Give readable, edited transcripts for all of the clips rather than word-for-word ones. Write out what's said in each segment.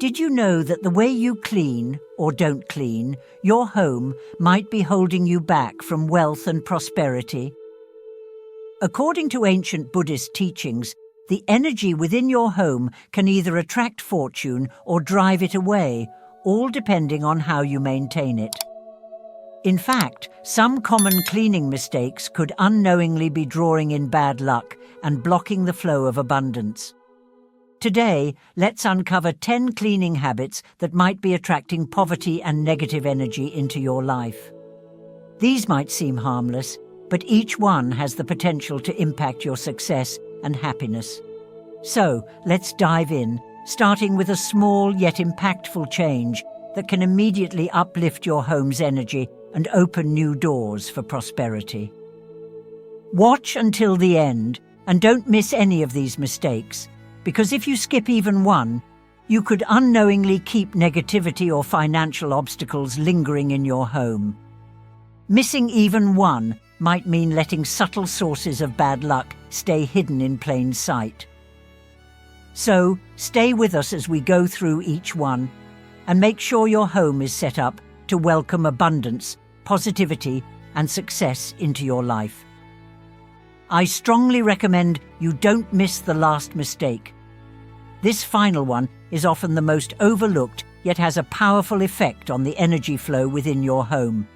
Did you know that the way you clean, or don't clean, your home might be holding you back from wealth and prosperity? According to ancient Buddhist teachings, the energy within your home can either attract fortune or drive it away, all depending on how you maintain it. In fact, some common cleaning mistakes could unknowingly be drawing in bad luck and blocking the flow of abundance. Today, let's uncover 10 cleaning habits that might be attracting poverty and negative energy into your life. These might seem harmless, but each one has the potential to impact your success and happiness. So, let's dive in, starting with a small yet impactful change that can immediately uplift your home's energy and open new doors for prosperity. Watch until the end and don't miss any of these mistakes, because if you skip even one, you could unknowingly keep negativity or financial obstacles lingering in your home. Missing even one might mean letting subtle sources of bad luck stay hidden in plain sight. So, stay with us as we go through each one, and make sure your home is set up to welcome abundance, positivity, and success into your life. I strongly recommend you don't miss the last mistake. This final one is often the most overlooked, yet has a powerful effect on the energy flow within your home.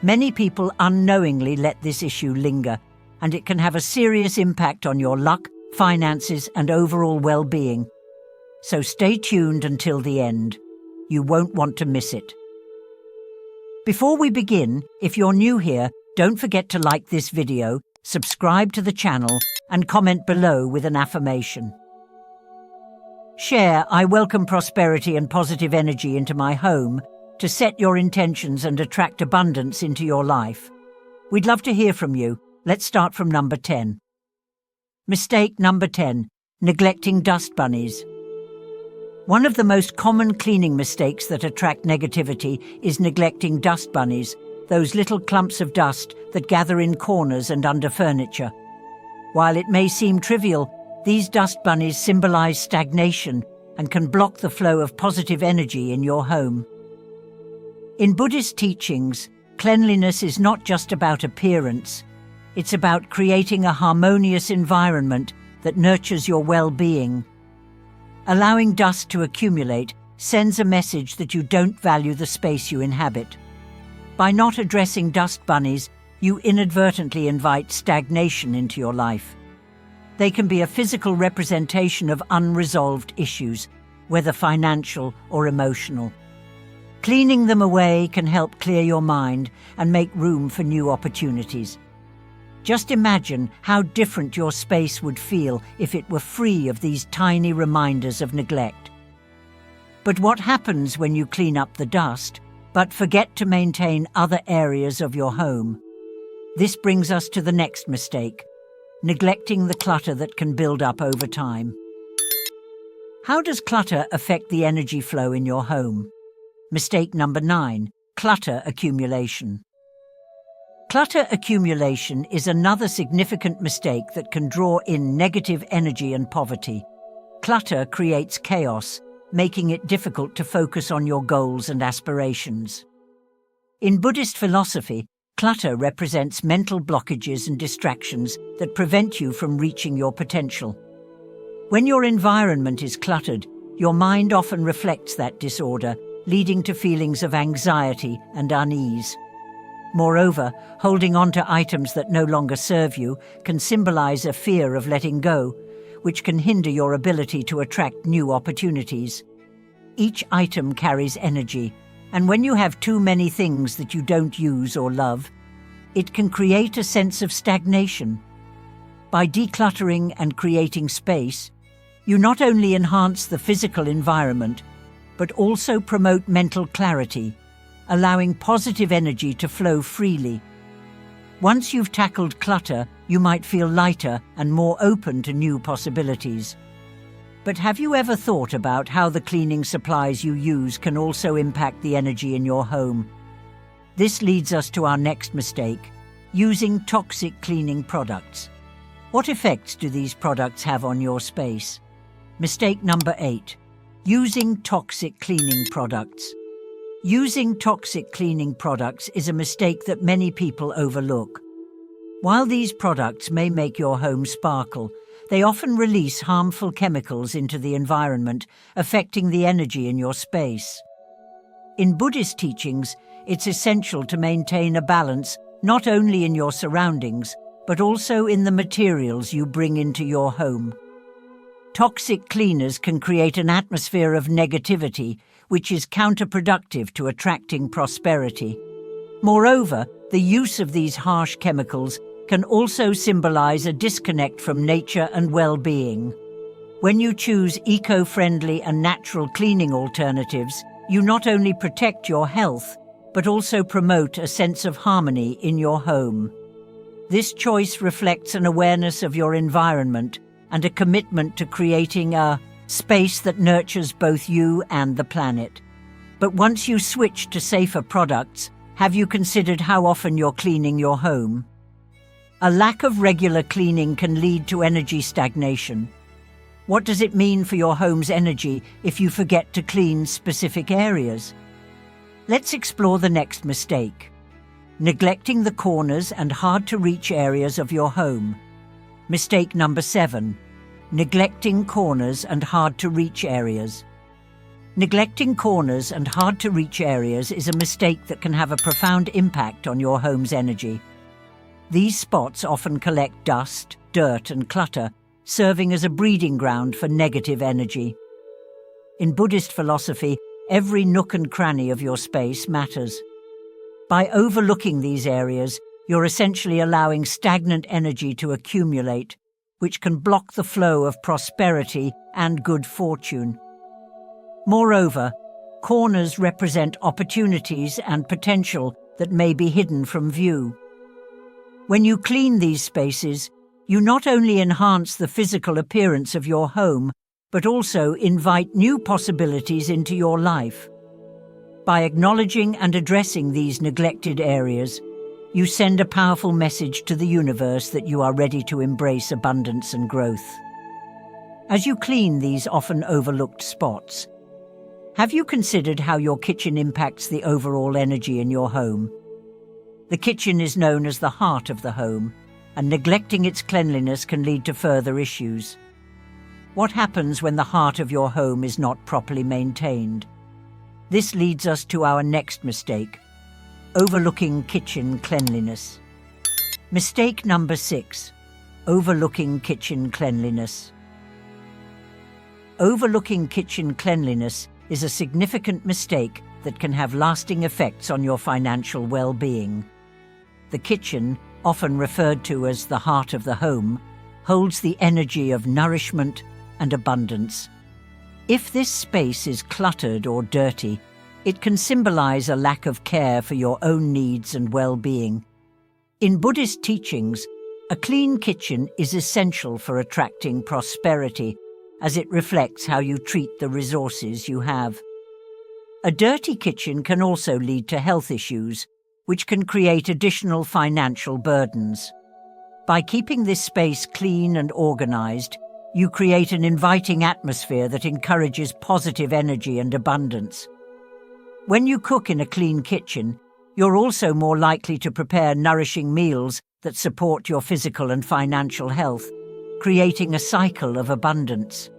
Many people unknowingly let this issue linger, and it can have a serious impact on your luck, finances, and overall well-being. So stay tuned until the end. You won't want to miss it. Before we begin, if you're new here, don't forget to like this video, subscribe to the channel, and comment below with an affirmation. Share, "I welcome prosperity and positive energy into my home," to set your intentions and attract abundance into your life. We'd love to hear from you. Let's start from number 10. Mistake number 10, neglecting dust bunnies. One of the most common cleaning mistakes that attract negativity is neglecting dust bunnies, those little clumps of dust that gather in corners and under furniture. While it may seem trivial, these dust bunnies symbolize stagnation and can block the flow of positive energy in your home. In Buddhist teachings, cleanliness is not just about appearance. It's about creating a harmonious environment that nurtures your well-being. Allowing dust to accumulate sends a message that you don't value the space you inhabit. By not addressing dust bunnies, you inadvertently invite stagnation into your life. They can be a physical representation of unresolved issues, whether financial or emotional. Cleaning them away can help clear your mind and make room for new opportunities. Just imagine how different your space would feel if it were free of these tiny reminders of neglect. But what happens when you clean up the dust, but forget to maintain other areas of your home? This brings us to the next mistake, neglecting the clutter that can build up over time. How does clutter affect the energy flow in your home? Mistake number 9, clutter accumulation. Clutter accumulation is another significant mistake that can draw in negative energy and poverty. Clutter creates chaos, making it difficult to focus on your goals and aspirations. In Buddhist philosophy, clutter represents mental blockages and distractions that prevent you from reaching your potential. When your environment is cluttered, your mind often reflects that disorder, leading to feelings of anxiety and unease. Moreover, holding on to items that no longer serve you can symbolize a fear of letting go, which can hinder your ability to attract new opportunities. Each item carries energy, and when you have too many things that you don't use or love, it can create a sense of stagnation. By decluttering and creating space, you not only enhance the physical environment, but also promote mental clarity, allowing positive energy to flow freely. Once you've tackled clutter, you might feel lighter and more open to new possibilities. But have you ever thought about how the cleaning supplies you use can also impact the energy in your home? This leads us to our next mistake, using toxic cleaning products. What effects do these products have on your space? Mistake number 8, Using toxic cleaning products. Using toxic cleaning products is a mistake that many people overlook. While these products may make your home sparkle, they often release harmful chemicals into the environment, affecting the energy in your space. In Buddhist teachings, it's essential to maintain a balance not only in your surroundings, but also in the materials you bring into your home. Toxic cleaners can create an atmosphere of negativity, which is counterproductive to attracting prosperity. Moreover, the use of these harsh chemicals can also symbolize a disconnect from nature and well-being. When you choose eco-friendly and natural cleaning alternatives, you not only protect your health, but also promote a sense of harmony in your home. This choice reflects an awareness of your environment and a commitment to creating a space that nurtures both you and the planet. But once you switch to safer products, have you considered how often you're cleaning your home? A lack of regular cleaning can lead to energy stagnation. What does it mean for your home's energy if you forget to clean specific areas? Let's explore the next mistake: neglecting the corners and hard-to-reach areas of your home. Mistake number 7. Neglecting corners and hard-to-reach areas. Neglecting corners and hard-to-reach areas is a mistake that can have a profound impact on your home's energy. These spots often collect dust, dirt, and clutter, serving as a breeding ground for negative energy. In Buddhist philosophy, every nook and cranny of your space matters. By overlooking these areas, you're essentially allowing stagnant energy to accumulate, which can block the flow of prosperity and good fortune. Moreover, corners represent opportunities and potential that may be hidden from view. When you clean these spaces, you not only enhance the physical appearance of your home, but also invite new possibilities into your life. By acknowledging and addressing these neglected areas, you send a powerful message to the universe that you are ready to embrace abundance and growth. As you clean these often overlooked spots, have you considered how your kitchen impacts the overall energy in your home? The kitchen is known as the heart of the home, and neglecting its cleanliness can lead to further issues. What happens when the heart of your home is not properly maintained? This leads us to our next mistake: overlooking kitchen cleanliness. Mistake number 6. Overlooking kitchen cleanliness. Overlooking kitchen cleanliness is a significant mistake that can have lasting effects on your financial well-being. The kitchen, often referred to as the heart of the home, holds the energy of nourishment and abundance. If this space is cluttered or dirty, it can symbolize a lack of care for your own needs and well-being. In Buddhist teachings, a clean kitchen is essential for attracting prosperity, as it reflects how you treat the resources you have. A dirty kitchen can also lead to health issues, which can create additional financial burdens. By keeping this space clean and organized, you create an inviting atmosphere that encourages positive energy and abundance. When you cook in a clean kitchen, you're also more likely to prepare nourishing meals that support your physical and financial health, creating a cycle of abundance.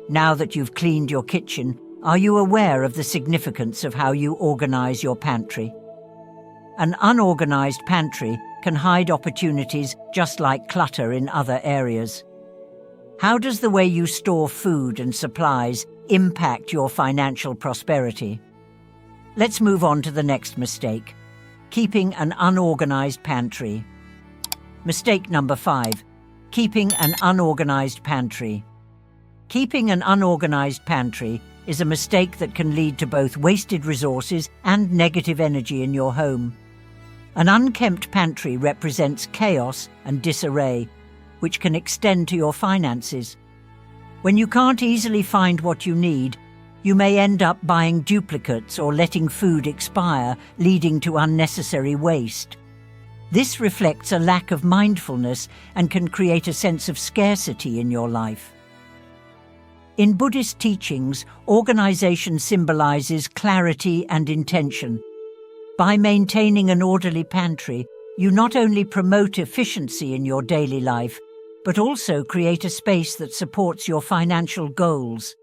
Now that you've cleaned your kitchen, are you aware of the significance of how you organize your pantry? An unorganized pantry can hide opportunities just like clutter in other areas. How does the way you store food and supplies impact your financial prosperity? Let's move on to the next mistake: keeping an unorganized pantry. Mistake number 5. Keeping an unorganized pantry. Keeping an unorganized pantry is a mistake that can lead to both wasted resources and negative energy in your home. An unkempt pantry represents chaos and disarray, which can extend to your finances. When you can't easily find what you need, you may end up buying duplicates or letting food expire, leading to unnecessary waste. This reflects a lack of mindfulness and can create a sense of scarcity in your life. In Buddhist teachings, organization symbolizes clarity and intention. By maintaining an orderly pantry, you not only promote efficiency in your daily life, but also create a space that supports your financial goals.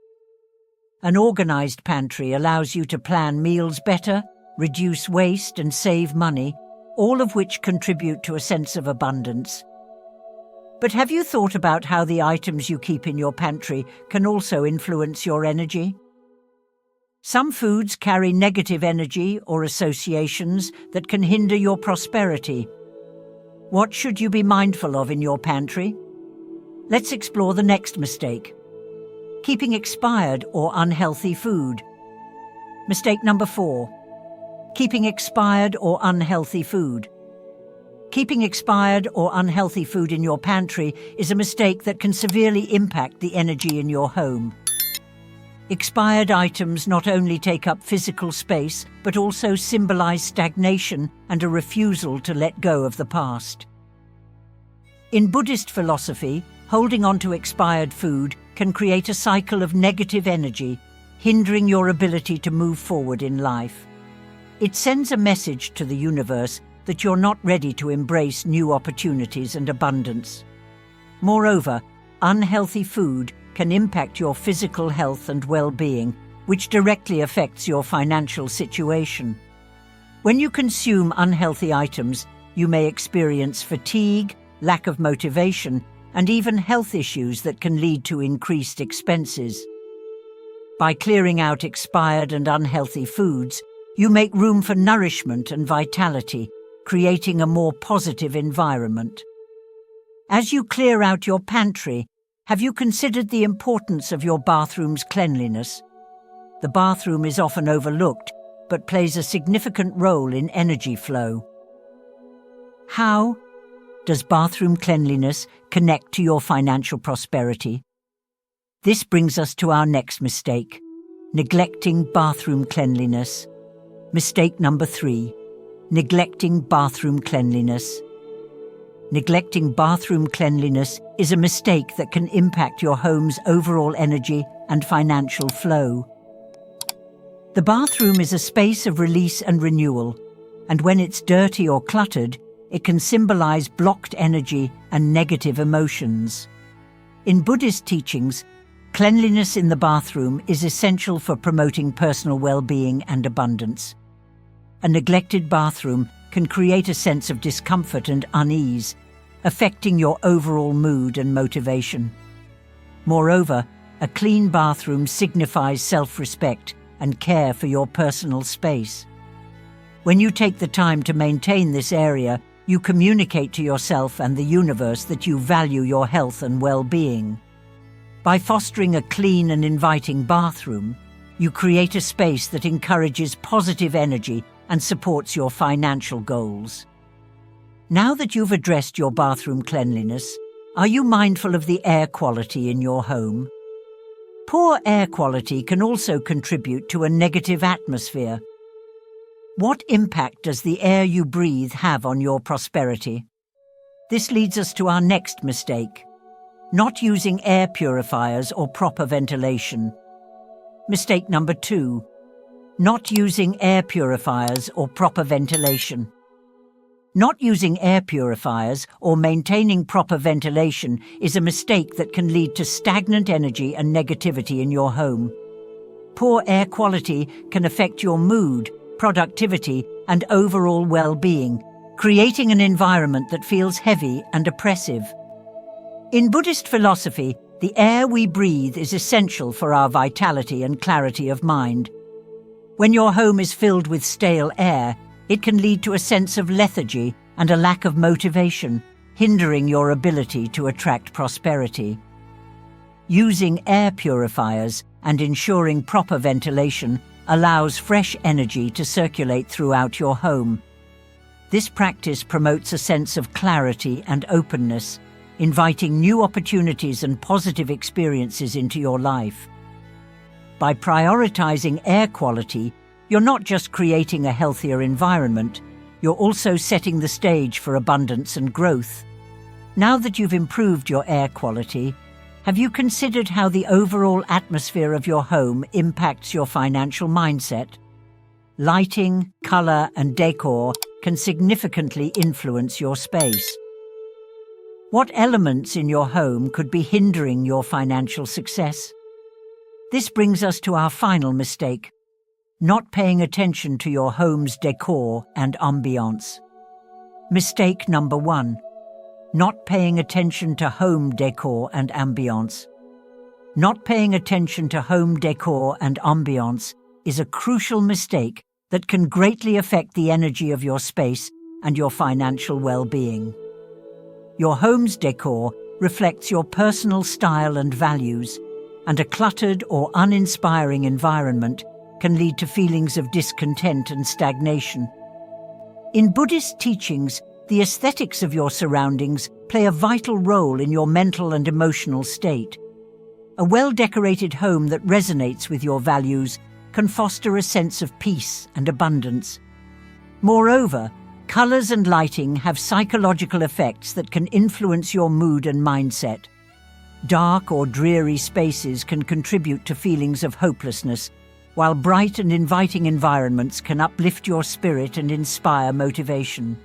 An organized pantry allows you to plan meals better, reduce waste and save money, all of which contribute to a sense of abundance. But have you thought about how the items you keep in your pantry can also influence your energy? Some foods carry negative energy or associations that can hinder your prosperity. What should you be mindful of in your pantry? Let's explore the next mistake: keeping expired or unhealthy food. Mistake number 4. Keeping expired or unhealthy food. Keeping expired or unhealthy food in your pantry is a mistake that can severely impact the energy in your home. Expired items not only take up physical space, but also symbolize stagnation and a refusal to let go of the past. In Buddhist philosophy, holding on to expired food can create a cycle of negative energy, hindering your ability to move forward in life. It sends a message to the universe that you're not ready to embrace new opportunities and abundance. Moreover, unhealthy food can impact your physical health and well-being, which directly affects your financial situation. When you consume unhealthy items, you may experience fatigue, lack of motivation, and even health issues that can lead to increased expenses. By clearing out expired and unhealthy foods, you make room for nourishment and vitality, creating a more positive environment. As you clear out your pantry, have you considered the importance of your bathroom's cleanliness? The bathroom is often overlooked, but plays a significant role in energy flow. How does bathroom cleanliness connect to your financial prosperity? This brings us to our next mistake: neglecting bathroom cleanliness. Mistake number 3. Neglecting bathroom cleanliness. Neglecting bathroom cleanliness is a mistake that can impact your home's overall energy and financial flow. The bathroom is a space of release and renewal, and when it's dirty or cluttered, it can symbolize blocked energy and negative emotions. In Buddhist teachings, cleanliness in the bathroom is essential for promoting personal well-being and abundance. A neglected bathroom can create a sense of discomfort and unease, affecting your overall mood and motivation. Moreover, a clean bathroom signifies self-respect and care for your personal space. When you take the time to maintain this area, you communicate to yourself and the universe that you value your health and well-being. By fostering a clean and inviting bathroom, you create a space that encourages positive energy and supports your financial goals. Now that you've addressed your bathroom cleanliness, are you mindful of the air quality in your home? Poor air quality can also contribute to a negative atmosphere. What impact does the air you breathe have on your prosperity? This leads us to our next mistake: not using air purifiers or proper ventilation. Mistake number 2. Not using air purifiers or proper ventilation. Not using air purifiers or maintaining proper ventilation is a mistake that can lead to stagnant energy and negativity in your home. Poor air quality can affect your mood, productivity, and overall well-being, creating an environment that feels heavy and oppressive. In Buddhist philosophy, the air we breathe is essential for our vitality and clarity of mind. When your home is filled with stale air, it can lead to a sense of lethargy and a lack of motivation, hindering your ability to attract prosperity. Using air purifiers and ensuring proper ventilation allows fresh energy to circulate throughout your home. This practice promotes a sense of clarity and openness, inviting new opportunities and positive experiences into your life. By prioritizing air quality, you're not just creating a healthier environment, you're also setting the stage for abundance and growth. Now that you've improved your air quality, Have you considered how the overall atmosphere of your home impacts your financial mindset? Lighting, color, and decor can significantly influence your space. What elements in your home could be hindering your financial success? This brings us to our final mistake: not paying attention to your home's decor and ambiance. Mistake number 1. Not paying attention to home decor and ambiance. Not paying attention to home decor and ambiance is a crucial mistake that can greatly affect the energy of your space and your financial well-being. Your home's decor reflects your personal style and values, and a cluttered or uninspiring environment can lead to feelings of discontent and stagnation. In Buddhist teachings, the aesthetics of your surroundings play a vital role in your mental and emotional state. A well-decorated home that resonates with your values can foster a sense of peace and abundance. Moreover, colors and lighting have psychological effects that can influence your mood and mindset. Dark or dreary spaces can contribute to feelings of hopelessness, while bright and inviting environments can uplift your spirit and inspire motivation.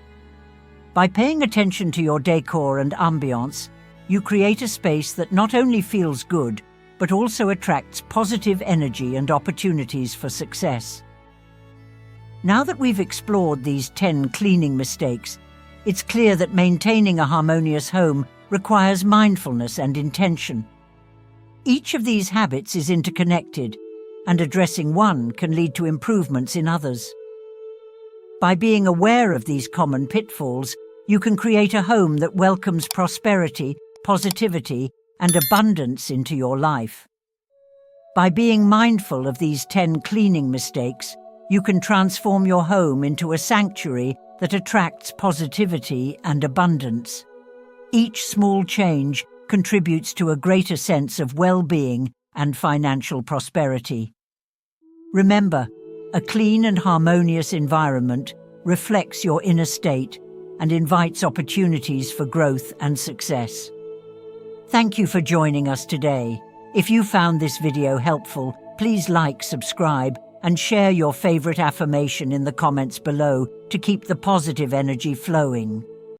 By paying attention to your decor and ambiance, you create a space that not only feels good, but also attracts positive energy and opportunities for success. Now that we've explored these 10 cleaning mistakes, it's clear that maintaining a harmonious home requires mindfulness and intention. Each of these habits is interconnected, and addressing one can lead to improvements in others. By being aware of these common pitfalls, you can create a home that welcomes prosperity, positivity, and abundance into your life. By being mindful of these 10 cleaning mistakes, you can transform your home into a sanctuary that attracts positivity and abundance. Each small change contributes to a greater sense of well-being and financial prosperity. Remember, a clean and harmonious environment reflects your inner state and invites opportunities for growth and success. Thank you for joining us today. If you found this video helpful, please like, subscribe, and share your favorite affirmation in the comments below to keep the positive energy flowing.